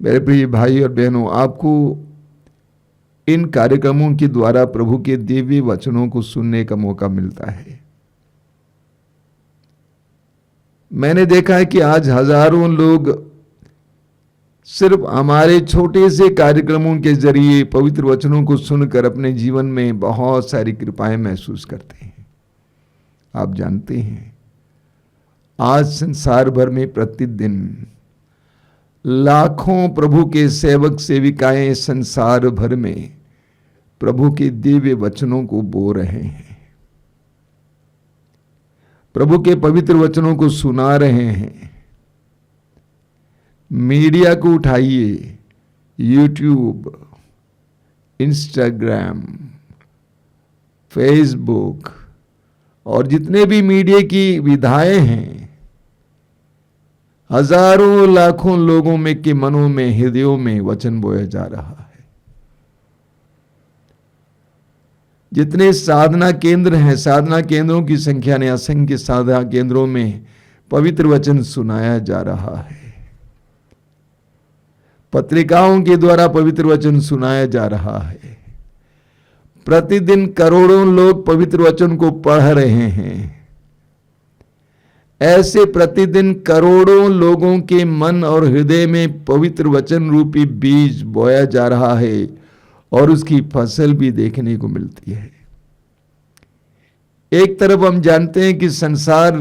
मेरे प्रिय भाई और बहनों, आपको इन कार्यक्रमों के द्वारा प्रभु के दिव्य वचनों को सुनने का मौका मिलता है। मैंने देखा है कि आज हजारों लोग सिर्फ हमारे छोटे से कार्यक्रमों के जरिए पवित्र वचनों को सुनकर अपने जीवन में बहुत सारी कृपाएं महसूस करते हैं। आप जानते हैं, आज संसार भर में प्रतिदिन लाखों प्रभु के सेवक सेविकाएं संसार भर में प्रभु के दिव्य वचनों को बो रहे हैं, प्रभु के पवित्र वचनों को सुना रहे हैं। मीडिया को उठाइए, यूट्यूब, इंस्टाग्राम, फेसबुक और जितने भी मीडिया की विधाएं हैं, हजारों लाखों लोगों में के मनों में, हृदयों में वचन बोया जा रहा है। जितने साधना केंद्र हैं, साधना केंद्रों की संख्या ने असंख्य साधना केंद्रों में पवित्र वचन सुनाया जा रहा है। पत्रिकाओं के द्वारा पवित्र वचन सुनाया जा रहा है। प्रतिदिन करोड़ों लोग पवित्र वचन को पढ़ रहे हैं। ऐसे प्रतिदिन करोड़ों लोगों के मन और हृदय में पवित्र वचन रूपी बीज बोया जा रहा है और उसकी फसल भी देखने को मिलती है। एक तरफ हम जानते हैं कि संसार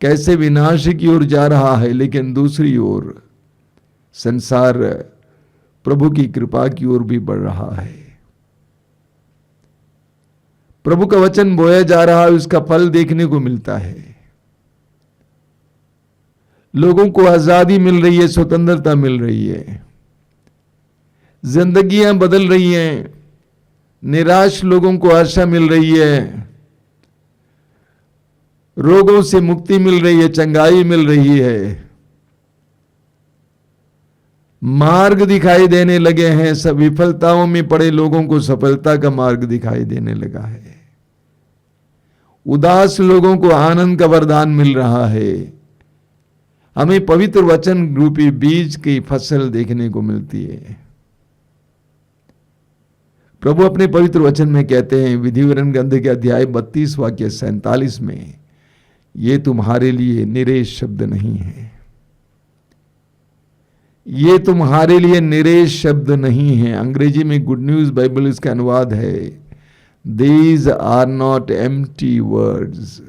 कैसे विनाश की ओर जा रहा है, लेकिन दूसरी ओर संसार प्रभु की कृपा की ओर भी बढ़ रहा है। प्रभु का वचन बोया जा रहा है, उसका फल देखने को मिलता है। लोगों को आजादी मिल रही है, स्वतंत्रता मिल रही है, जिंदगियां बदल रही हैं, निराश लोगों को आशा मिल रही है, रोगों से मुक्ति मिल रही है, चंगाई मिल रही है, मार्ग दिखाई देने लगे हैं। सब विफलताओं में पड़े लोगों को सफलता का मार्ग दिखाई देने लगा है। उदास लोगों को आनंद का वरदान मिल रहा है। हमें पवित्र वचन रूपी बीज की फसल देखने को मिलती है। प्रभु अपने पवित्र वचन में कहते हैं, विधिवरण ग्रंथ के अध्याय 32 वाक्य 47 में, ये तुम्हारे लिए निरे शब्द नहीं है। ये तुम्हारे लिए निरे शब्द नहीं है। अंग्रेजी में गुड न्यूज बाइबल इसका अनुवाद है, these are not empty words.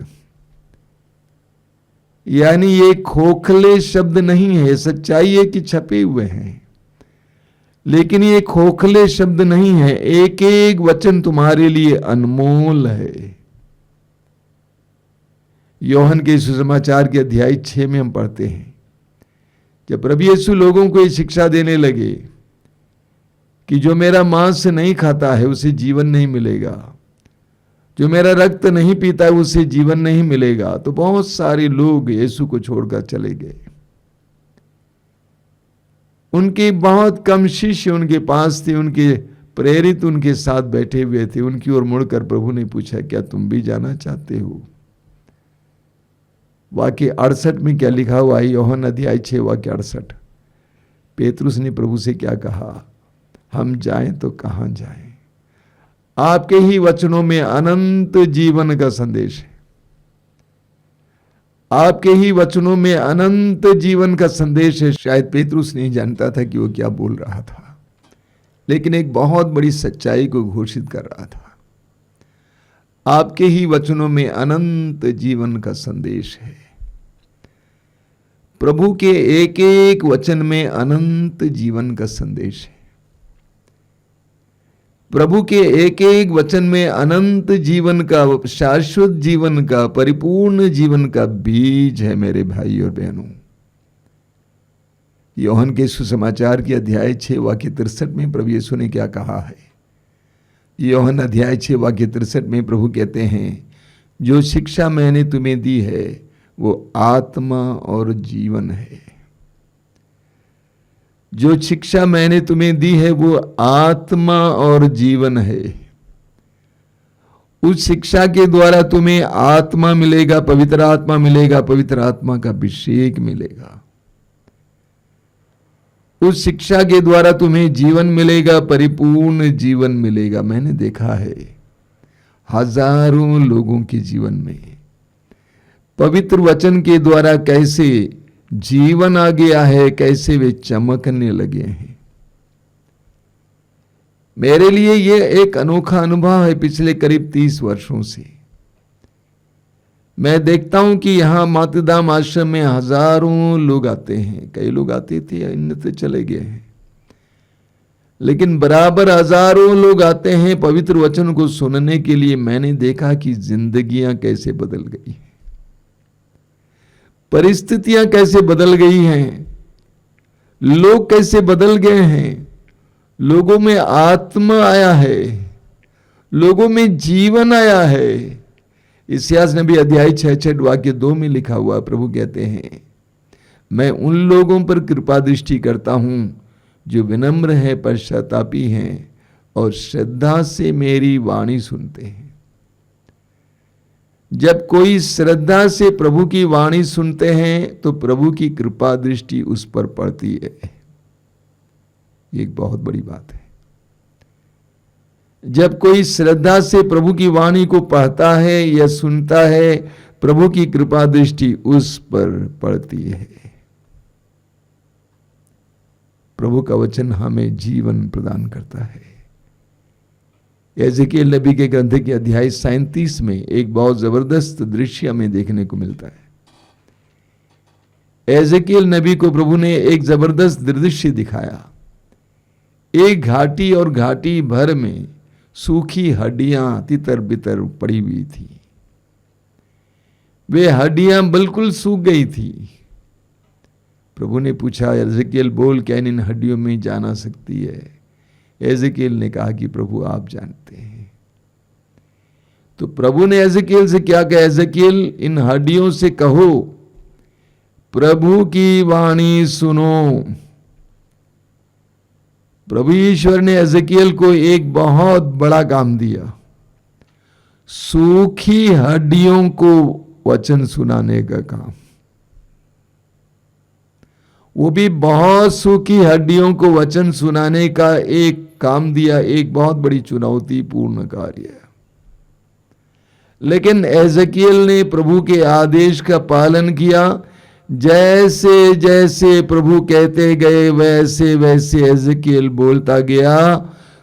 यानी ये खोखले शब्द नहीं है। सच्चाई है कि छपे हुए हैं, लेकिन ये खोखले शब्द नहीं है। एक एक वचन तुम्हारे लिए अनमोल है। यूहन्ना के सुसमाचार के अध्याय 6 में हम पढ़ते हैं, जब प्रभु यीशु लोगों को ये शिक्षा देने लगे कि जो मेरा मांस नहीं खाता है उसे जीवन नहीं मिलेगा, जो मेरा रक्त नहीं पीता है उसे जीवन नहीं मिलेगा, तो बहुत सारे लोग यीशु को छोड़कर चले गए। उनके बहुत कम शिष्य उनके पास थे, उनके प्रेरित उनके साथ बैठे हुए थे। उनकी ओर मुड़कर प्रभु ने पूछा, क्या तुम भी जाना चाहते हो? वाक्य 68 में क्या लिखा हुआ है? यूहन्ना अध्याय 6 वाक्य 68। पेतरुस ने प्रभु से क्या कहा? हम जाएं तो कहां जाएं? आपके ही वचनों में अनंत जीवन का संदेश है। आपके ही वचनों में अनंत जीवन का संदेश है। शायद पेतरुस नहीं जानता था कि वो क्या बोल रहा था, लेकिन एक बहुत बड़ी सच्चाई को घोषित कर रहा था। आपके ही वचनों में अनंत जीवन का संदेश है। प्रभु के एक एक वचन में अनंत जीवन का संदेश है। प्रभु के एक एक वचन में अनंत जीवन का, शाश्वत जीवन का, परिपूर्ण जीवन का बीज है। मेरे भाई और बहनों, यूहन्ना के सुसमाचार के अध्याय 6 वाक्य 63 में प्रभु यीशु ने क्या कहा है? यूहन्ना अध्याय 6 वाक्य 63 में प्रभु कहते हैं, जो शिक्षा मैंने तुम्हें दी है वो आत्मा और जीवन है। जो शिक्षा मैंने तुम्हें दी है वो आत्मा और जीवन है। उस शिक्षा के द्वारा तुम्हें आत्मा मिलेगा, पवित्र आत्मा मिलेगा, पवित्र आत्मा का अभिषेक मिलेगा। उस शिक्षा के द्वारा तुम्हें जीवन मिलेगा, परिपूर्ण जीवन मिलेगा। मैंने देखा है हजारों लोगों के जीवन में पवित्र वचन के द्वारा कैसे जीवन आ गया है, कैसे वे चमकने लगे हैं। मेरे लिए ये एक अनोखा अनुभव है। पिछले करीब 30 वर्षों से मैं देखता हूं कि यहां मातृधाम आश्रम में हजारों लोग आते हैं। कई लोग आते थे, अन्यत्र चले गए हैं, लेकिन बराबर हजारों लोग आते हैं पवित्र वचन को सुनने के लिए। मैंने देखा कि जिंदगियां कैसे बदल गई हैं, परिस्थितियां कैसे बदल गई हैं, लोग कैसे बदल गए हैं। लोगों में आत्मा आया है, लोगों में जीवन आया है। इस्यास नबी अध्याय 66 वाक्य 2 में लिखा हुआ, प्रभु कहते हैं, मैं उन लोगों पर कृपा दृष्टि करता हूं जो विनम्र है, पश्चातापी हैं और श्रद्धा से मेरी वाणी सुनते हैं। जब कोई श्रद्धा से प्रभु की वाणी सुनते हैं तो प्रभु की कृपा दृष्टि उस पर पड़ती है। एक बहुत बड़ी बात है। जब कोई श्रद्धा से प्रभु की वाणी को पढ़ता है या सुनता है, प्रभु की कृपा दृष्टि उस पर पड़ती है। प्रभु का वचन हमें जीवन प्रदान करता है। एजेकिएल नबी के ग्रंथ के अध्याय 37 में एक बहुत जबरदस्त दृश्य हमें देखने को मिलता है। एजेकिएल नबी को प्रभु ने एक जबरदस्त दृश्य दिखाया। एक घाटी और घाटी भर में सूखी हड्डियां तितर बितर पड़ी हुई थी। वे हड्डियां बिल्कुल सूख गई थी। प्रभु ने पूछा, एजेकिएल बोल, क्या इन हड्डियों में जान आ सकती है? एजेकिएल ने कहा कि प्रभु आप जानते हैं। तो प्रभु ने एजेकिएल से क्या कहा? एजेकिएल इन हड्डियों से कहो प्रभु की वाणी सुनो। प्रभु ईश्वर ने एजेकिएल को एक बहुत बड़ा काम दिया, सूखी हड्डियों को वचन सुनाने का काम। वो भी बहुत सूखी हड्डियों को वचन सुनाने का एक काम दिया, एक बहुत बड़ी चुनौतीपूर्ण कार्य है। लेकिन एजेकिएल ने प्रभु के आदेश का पालन किया। जैसे जैसे प्रभु कहते गए वैसे वैसे एजेकिएल बोलता गया।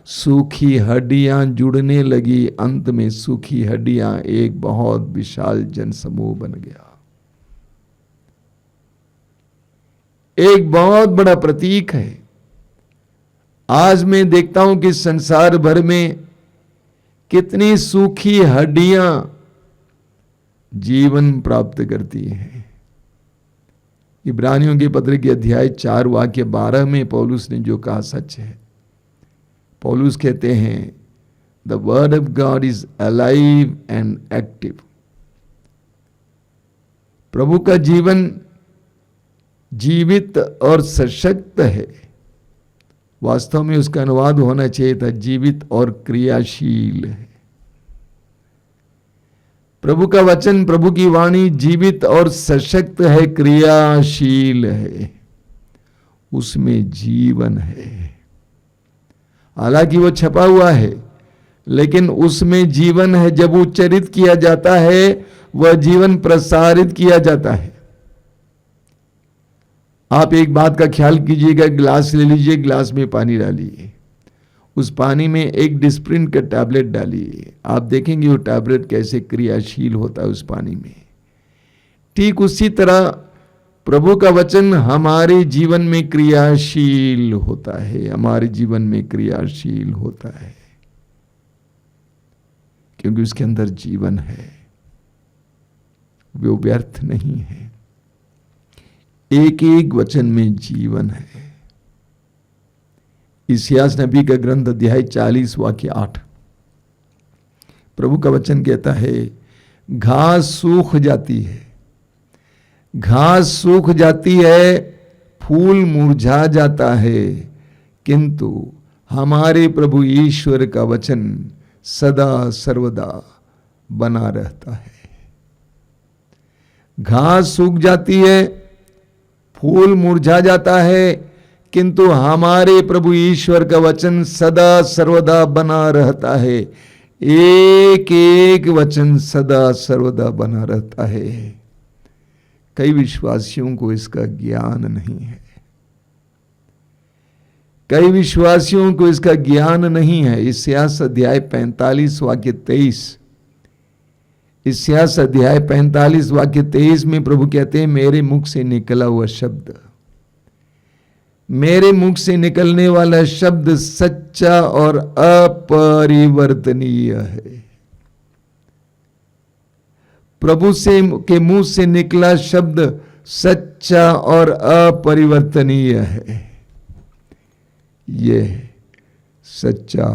सूखी हड्डियां जुड़ने लगी। अंत में सूखी हड्डियां एक बहुत विशाल जनसमूह बन गया। एक बहुत बड़ा प्रतीक है। आज मैं देखता हूं कि संसार भर में कितनी सूखी हड्डियां जीवन प्राप्त करती हैं। इब्रानियों के पत्र के अध्याय 4 वाक्य 12 में पौलुस ने जो कहा सच है। पौलुस कहते हैं, the word of God is alive and active. प्रभु का जीवन जीवित और सशक्त है। वास्तव में उसका अनुवाद होना चाहिए था जीवित और क्रियाशील है। प्रभु का वचन, प्रभु की वाणी जीवित और सशक्त है, क्रियाशील है, उसमें जीवन है। हालांकि वो छपा हुआ है, लेकिन उसमें जीवन है। जब उच्चारित किया जाता है, वह जीवन प्रसारित किया जाता है। आप एक बात का ख्याल कीजिएगा, गिलास ले लीजिए, गिलास में पानी डालिए, उस पानी में एक डिस्प्रिन का टैबलेट डालिए। आप देखेंगे वो टैबलेट कैसे क्रियाशील होता है उस पानी में। ठीक उसी तरह प्रभु का वचन हमारे जीवन में क्रियाशील होता है, हमारे जीवन में क्रियाशील होता है, क्योंकि उसके अंदर जीवन है, वो व्यर्थ नहीं है। एक एक वचन में जीवन है। इस्यास नबी का ग्रंथ अध्याय 40 वाक्य 8, प्रभु का वचन कहता है, घास सूख जाती है, घास सूख जाती है, फूल मुरझा जाता है, किंतु हमारे प्रभु ईश्वर का वचन सदा सर्वदा बना रहता है। घास सूख जाती है, फूल मुरझा जाता है, किंतु हमारे प्रभु ईश्वर का वचन सदा सर्वदा बना रहता है। एक एक वचन सदा सर्वदा बना रहता है। कई विश्वासियों को इसका ज्ञान नहीं है। कई विश्वासियों को इसका ज्ञान नहीं है। इस्यास अध्याय 45 वाक्य 23, इस्यास अध्याय 45 वाक्य 23 में प्रभु कहते हैं, मेरे मुख से निकला हुआ शब्द, मेरे मुख से निकलने वाला शब्द सच्चा और अपरिवर्तनीय है। प्रभु से के मुंह से निकला शब्द सच्चा और अपरिवर्तनीय है। यह सच्चा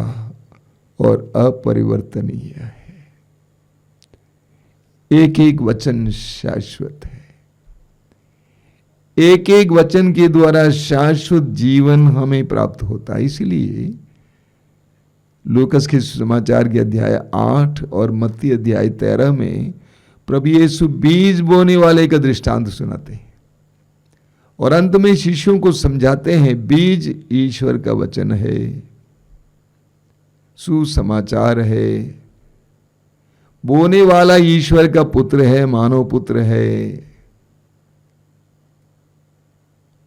और अपरिवर्तनीय है। एक एक वचन शाश्वत है। एक एक वचन के द्वारा शाश्वत जीवन हमें प्राप्त होता है। इसलिए लूकस के समाचार के अध्याय 8 और मत्ती अध्याय 13 में प्रभु यीशु बीज बोने वाले का दृष्टांत सुनाते हैं और अंत में शिष्यों को समझाते हैं, बीज ईश्वर का वचन है, सुसमाचार है, बोने वाला ईश्वर का पुत्र है, मानव पुत्र है।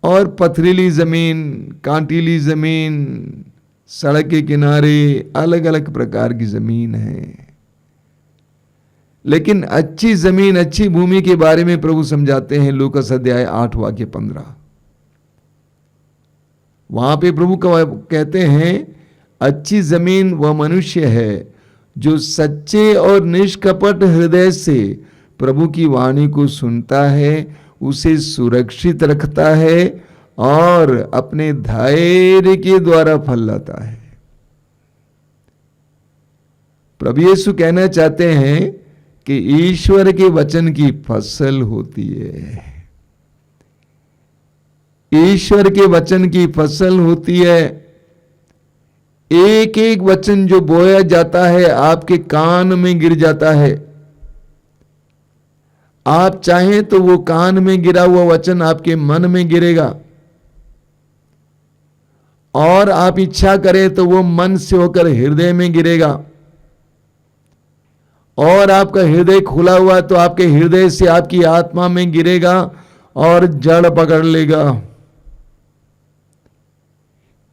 और पथरीली जमीन, कांटीली जमीन, सड़क के किनारे अलग अलग प्रकार की जमीन है। लेकिन अच्छी जमीन, अच्छी भूमि के बारे में प्रभु समझाते हैं लूकस अध्याय 8 वाक्य 15। वहां पे प्रभु कहते हैं, अच्छी जमीन वह मनुष्य है जो सच्चे और निष्कपट हृदय से प्रभु की वाणी को सुनता है, उसे सुरक्षित रखता है और अपने धैर्य के द्वारा फल लाता है। प्रभु यीशु कहना चाहते हैं कि ईश्वर के वचन की फसल होती है। ईश्वर के वचन की फसल होती है। एक एक वचन जो बोया जाता है आपके कान में गिर जाता है। आप चाहें तो वो कान में गिरा हुआ वचन आपके मन में गिरेगा, और आप इच्छा करें तो वो मन से होकर हृदय में गिरेगा, और आपका हृदय खुला हुआ तो आपके हृदय से आपकी आत्मा में गिरेगा और जड़ पकड़ लेगा।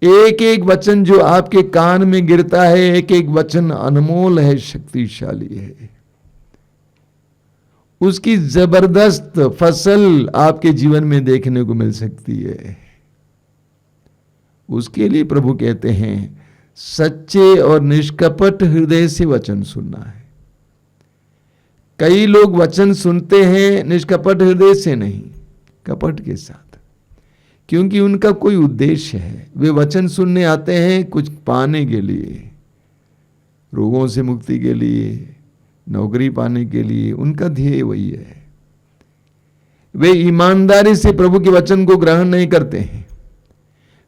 एक एक वचन जो आपके कान में गिरता है, एक एक वचन अनमोल है, शक्तिशाली है। उसकी जबरदस्त फसल आपके जीवन में देखने को मिल सकती है। उसके लिए प्रभु कहते हैं, सच्चे और निष्कपट हृदय से वचन सुनना है। कई लोग वचन सुनते हैं निष्कपट हृदय से नहीं, कपट के साथ, क्योंकि उनका कोई उद्देश्य है। वे वचन सुनने आते हैं कुछ पाने के लिए, रोगों से मुक्ति के लिए, नौकरी पाने के लिए। उनका ध्येय वही है। वे ईमानदारी से प्रभु के वचन को ग्रहण नहीं करते हैं।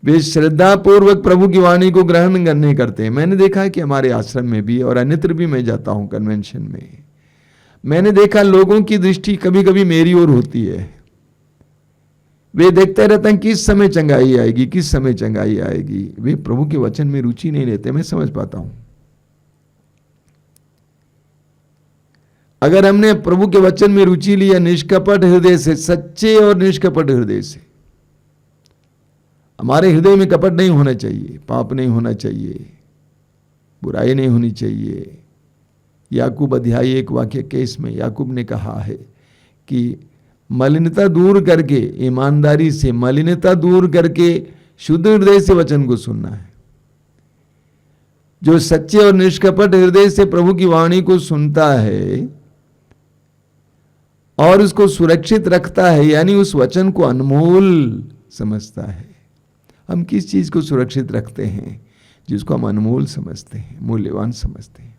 वे श्रद्धा पूर्वक प्रभु की वाणी को ग्रहण नहीं करते हैं। मैंने देखा है कि हमारे आश्रम में भी और अन्यत्र भी मैं जाता हूं कन्वेंशन में, मैंने देखा लोगों की दृष्टि कभी कभी मेरी ओर होती है। वे देखते रहते हैं किस समय चंगाई आएगी, किस समय चंगाई आएगी। वे प्रभु के वचन में रुचि नहीं लेते। मैं समझ पाता हूं। अगर हमने प्रभु के वचन में रुचि लिया निष्कपट हृदय से, सच्चे और निष्कपट हृदय से, हमारे हृदय में कपट नहीं होना चाहिए, पाप नहीं होना चाहिए, बुराई नहीं होनी चाहिए। याकूब अध्याय 1 वाक्य 21 में याकूब ने कहा है कि मलिनता दूर करके, ईमानदारी से मलिनता दूर करके शुद्ध हृदय से वचन को सुनना है। जो सच्चे और निष्कपट हृदय से प्रभु की वाणी को सुनता है और उसको सुरक्षित रखता है, यानी उस वचन को अनमोल समझता है। हम किस चीज को सुरक्षित रखते हैं? जिसको हम अनमोल समझते हैं, मूल्यवान समझते हैं।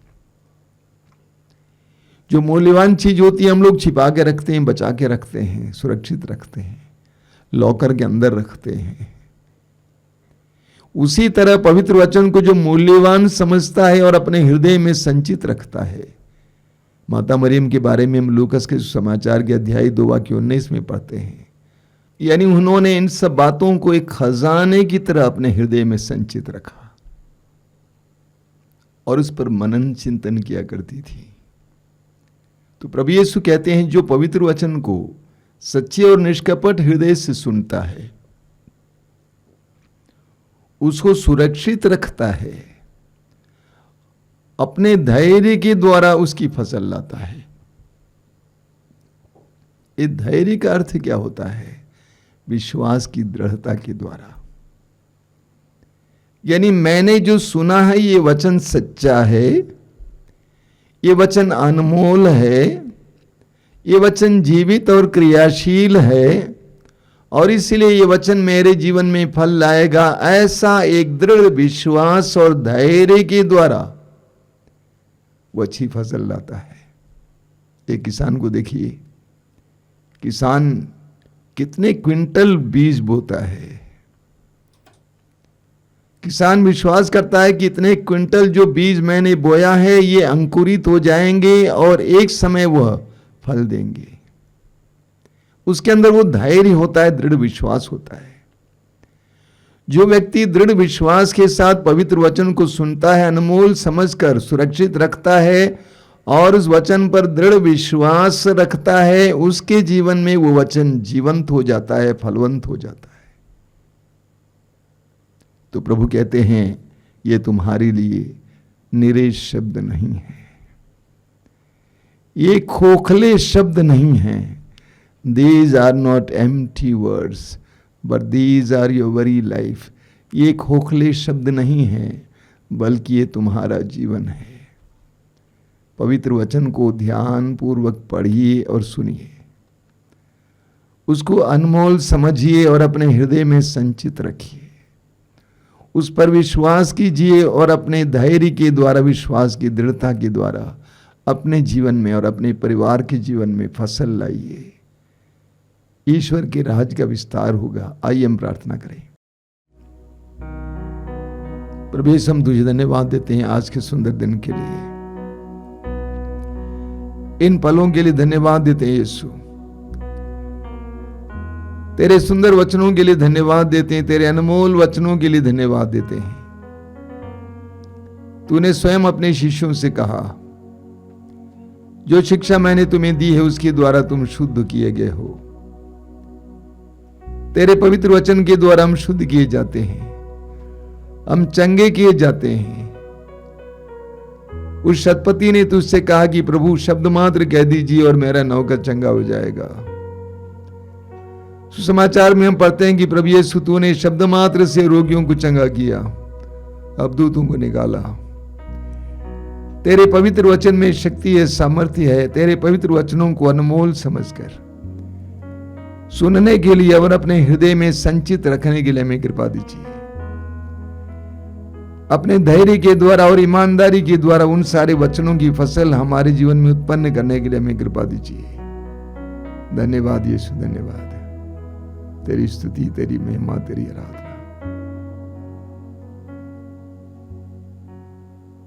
जो मूल्यवान चीज होती है हम लोग छिपा के रखते हैं, बचा के रखते हैं, सुरक्षित रखते हैं, लॉकर के अंदर रखते हैं। उसी तरह पवित्र वचन को जो मूल्यवान समझता है और अपने हृदय में संचित रखता है। माता मरियम के बारे में हम लूकस के समाचार के अध्याय 2 वाक्य 19 में पढ़ते हैं। यानी उन्होंने इन सब बातों को एक खजाने की तरह अपने हृदय में संचित रखा और उस पर मनन चिंतन किया करती थी। तो प्रभु यीशु कहते हैं, जो पवित्र वचन को सच्चे और निष्कपट हृदय से सुनता है, उसको सुरक्षित रखता है, अपने धैर्य के द्वारा उसकी फसल लाता है। इस धैर्य का अर्थ क्या होता है? विश्वास की दृढ़ता के द्वारा। यानी मैंने जो सुना है ये वचन सच्चा है, ये वचन अनमोल है, ये वचन जीवित और क्रियाशील है और इसलिए ये वचन मेरे जीवन में फल लाएगा। ऐसा एक दृढ़ विश्वास और धैर्य के द्वारा वो अच्छी फसल लाता है। एक किसान को देखिए, किसान कितने क्विंटल बीज बोता है। किसान विश्वास करता है कि इतने क्विंटल जो बीज मैंने बोया है ये अंकुरित हो जाएंगे और एक समय वह फल देंगे। उसके अंदर वो धैर्य होता है, दृढ़ विश्वास होता है। जो व्यक्ति दृढ़ विश्वास के साथ पवित्र वचन को सुनता है, अनमोल समझकर सुरक्षित रखता है और उस वचन पर दृढ़ विश्वास रखता है, उसके जीवन में वो वचन जीवंत हो जाता है, फलवंत हो जाता है। तो प्रभु कहते हैं, ये तुम्हारे लिए निरे शब्द नहीं है, ये खोखले शब्द नहीं हैं। These are not empty words, but these are your very life. ये खोखले शब्द नहीं हैं, बल्कि ये तुम्हारा जीवन है। पवित्र वचन को ध्यान पूर्वक पढ़िए और सुनिए, उसको अनमोल समझिए और अपने हृदय में संचित रखिए। उस पर विश्वास कीजिए और अपने धैर्य के द्वारा, विश्वास की दृढ़ता के द्वारा अपने जीवन में और अपने परिवार के जीवन में फसल लाइए। ईश्वर के राज का विस्तार होगा। आइए हम प्रार्थना करें। प्रभु यीशु, हम तुझे धन्यवाद देते हैं आज के सुंदर दिन के लिए, इन पलों के लिए धन्यवाद देते हैं यीशु। तेरे सुंदर वचनों के लिए धन्यवाद देते हैं, तेरे अनमोल वचनों के लिए धन्यवाद देते हैं। तूने स्वयं अपने शिष्यों से कहा, जो शिक्षा मैंने तुम्हें दी है उसके द्वारा तुम शुद्ध किए गए हो। तेरे पवित्र वचन के द्वारा हम शुद्ध किए जाते हैं, हम चंगे किए जाते हैं। उस शतपति ने तुझसे कहा कि प्रभु शब्द मात्र कह दीजिए और मेरा नौकर चंगा हो जाएगा। सुसमाचार में हम पढ़ते हैं कि प्रभु यीशु तूने शब्द मात्र से रोगियों को चंगा किया, अबदूतों को निकाला। तेरे पवित्र वचन में शक्ति है, सामर्थ्य है। तेरे पवित्र वचनों को अनमोल समझकर सुनने के लिए और अपने हृदय में संचित रखने के लिए हमें कृपा दीजिए। अपने धैर्य के द्वारा और ईमानदारी के द्वारा उन सारे वचनों की फसल हमारे जीवन में उत्पन्न करने के लिए हमें कृपा दीजिए। धन्यवाद यीशु, धन्यवाद। तेरी स्तुति, तेरी महिमा, तेरी आराधना।